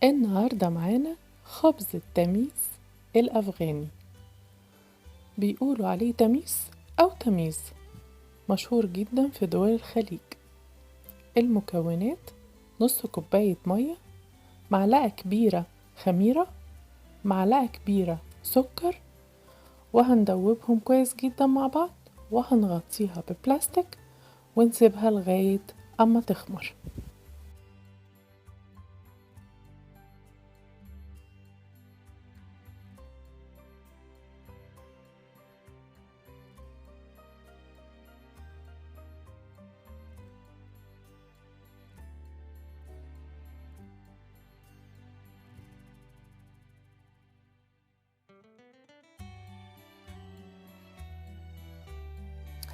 النهاردة معانا خبز التميس الأفغاني، بيقولوا عليه تميس أو تميز، مشهور جدا في دول الخليج. المكونات: نص كوباية مية، معلقة كبيرة خميرة، معلقة كبيرة سكر، وهندوبهم كويس جدا مع بعض وهنغطيها ببلاستيك ونسيبها لغاية أما تخمر.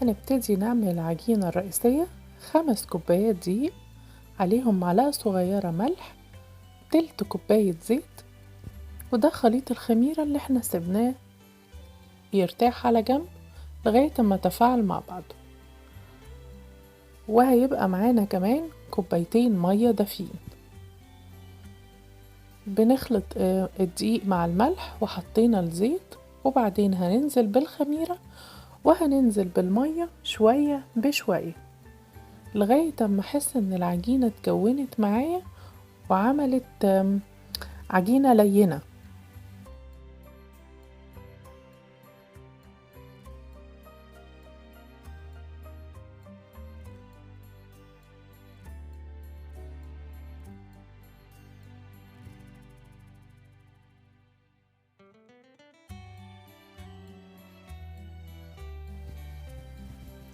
هنبتدي نعمل العجينة الرئيسية: 5 كوبايات دقيق، عليهم معلقة صغيرة ملح، تلت كوباية زيت، وده خليط الخميرة اللي احنا سيبناه يرتاح على جنب لغاية ما تفاعل مع بعضه. وهيبقى معانا كمان كوبايتين مية دافيين. بنخلط الدقيق مع الملح وحطينا الزيت، وبعدين هننزل بالخميرة وهننزل بالمية شوية بشوية لغاية ما احس ان العجينة اتكونت معايا وعملت عجينة لينة.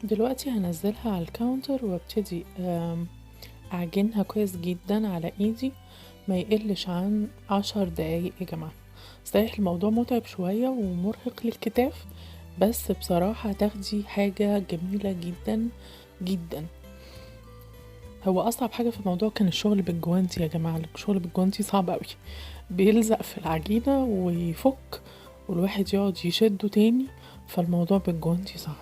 دلوقتي هنزلها على الكاونتر وابتدي اعجنها كويس جدا على ايدي، ما يقلش عن 10 دقايق يا جماعة. صحيح الموضوع متعب شوية ومرهق للكتاف، بس بصراحة هتاخدي حاجة جميلة جدا جدا. هو اصعب حاجة في الموضوع كان الشغل بالجوانتي يا جماعة. الشغل بالجوانتي صعب قوي، بيلزق في العجينة ويفك والواحد يقعد يشده تاني، فالموضوع بالجوانتي صعب.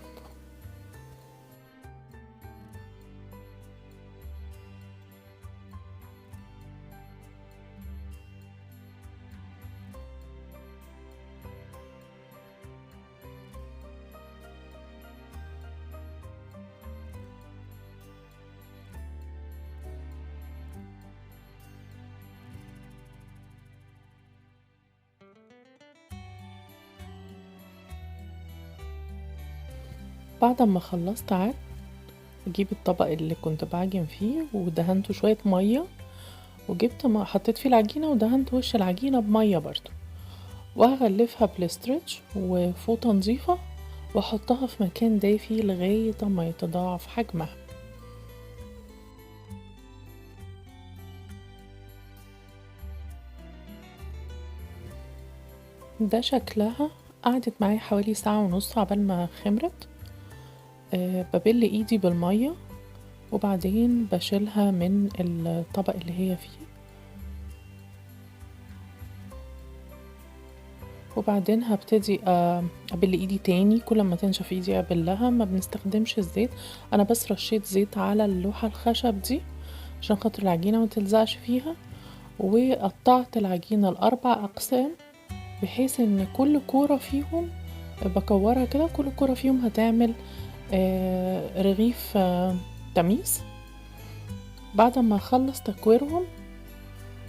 بعد ما خلصت عجن، اجيب الطبق اللي كنت بعجن فيه ودهنته شوية مية، وجبت حطيت فيه العجينة ودهنت وش العجينة بمية برضو، وهغلفها بالاسترتش وفوطة نظيفة واحطها في مكان دافي لغاية ما يتضاعف حجمها. ده شكلها. قعدت معايا حوالي ساعة ونص عبال ما خمرت. ببل ايدي بالمية وبعدين بشيلها من الطبق اللي هي فيه، وبعدين هبتدي ابل ايدي تاني. كل ما تنشف ايدي ابلها. ما بنستخدمش الزيت، انا بس رشيت زيت على اللوحة الخشب دي عشان خاطر العجينة ما تلزقش فيها. وقطعت العجينة ل4 اقسام بحيث ان كل كورة فيهم بكورها كده، كل كورة فيهم هتعمل رغيف تميس. بعد ما اخلص تكويرهم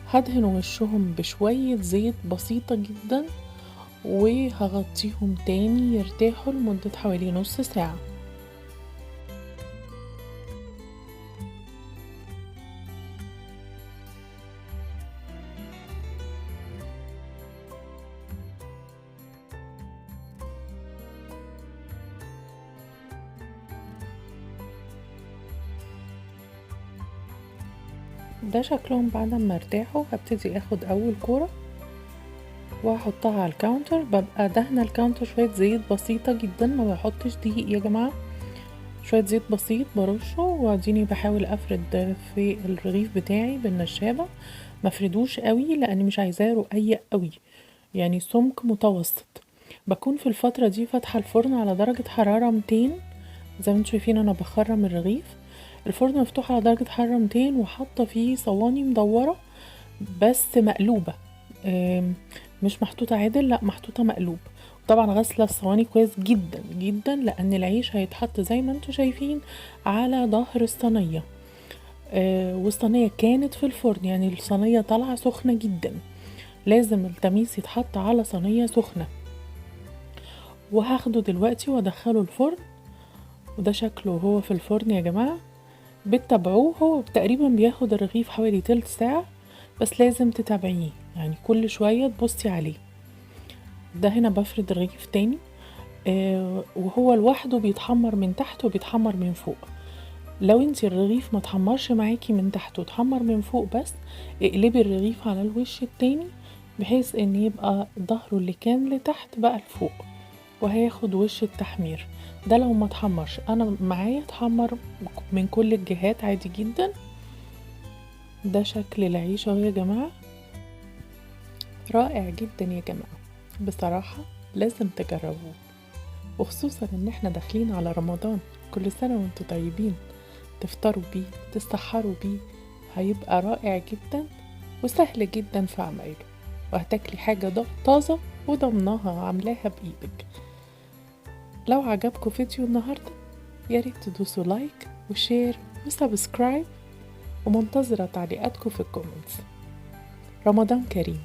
هدهن وشهم بشوية زيت بسيطة جدا، وهغطيهم تاني يرتاحوا لمدة حوالي نص ساعة. ده شكلهم بعد ما ارتاحوا. هبتدي اخد اول كورة وهحطها على الكاونتر. ببقى دهنة الكاونتر شوية زيت بسيطة جدا، ما بحطش دقيق يا جماعة، شوية زيت بسيط برشه، واديني بحاول افرد في الرغيف بتاعي بالنشابة. مفردوش قوي لاني مش عايزاه رقيق قوي، يعني سمك متوسط. بكون في الفترة دي فاتحة الفرن على درجة حرارة 200. زي ما انتم شايفين انا بخرم الرغيف، الفرن مفتوح على درجة حرارة 200 وحاطة فيه صواني مدورة بس مقلوبة، مش محطوطة عدل، لا محطوطة مقلوب. طبعا غسلة الصواني كويس جدا جدا، لان العيش هيتحط زي ما انتوا شايفين على ظهر الصينية. والصينية كانت في الفرن، يعني الصينية طالعة سخنة جدا، لازم التميس يتحط على صينية سخنة. وهاخده دلوقتي وادخله الفرن، وده شكله هو في الفرن يا جماعة. بتتابعوه، هو تقريبا بياخد الرغيف حوالي تلت ساعة، بس لازم تتابعيه، يعني كل شوية تبصي عليه. ده هنا بفرد الرغيف تاني، وهو لوحده بيتحمر من تحت وبيتحمر من فوق. لو انتي الرغيف ما تحمرش معاكي من تحت وتحمر من فوق بس، اقلبي الرغيف على الوش التاني، بحيث ان يبقى ظهره اللي كان لتحت بقى لفوق، وهياخد وش التحمير. ده لو ما تحمرش، انا معايا اتحمر من كل الجهات عادي جدا. ده شكل العيش اهو يا جماعة، رائع جدا يا جماعة، بصراحة لازم تجربوه، وخصوصا ان احنا داخلين على رمضان. كل سنة وانتوا طيبين، تفطروا بيه تسحروا بيه، هيبقى رائع جدا وسهل جدا في عمايله، وهتاكلي حاجة طازة وضمناها عاملاها بإيدك. لو عجبكم فيديو النهاردة، ياريت تدوسوا لايك وشير وسبسكرايب، ومنتظرة تعليقاتكم في الكومنتس. رمضان كريم.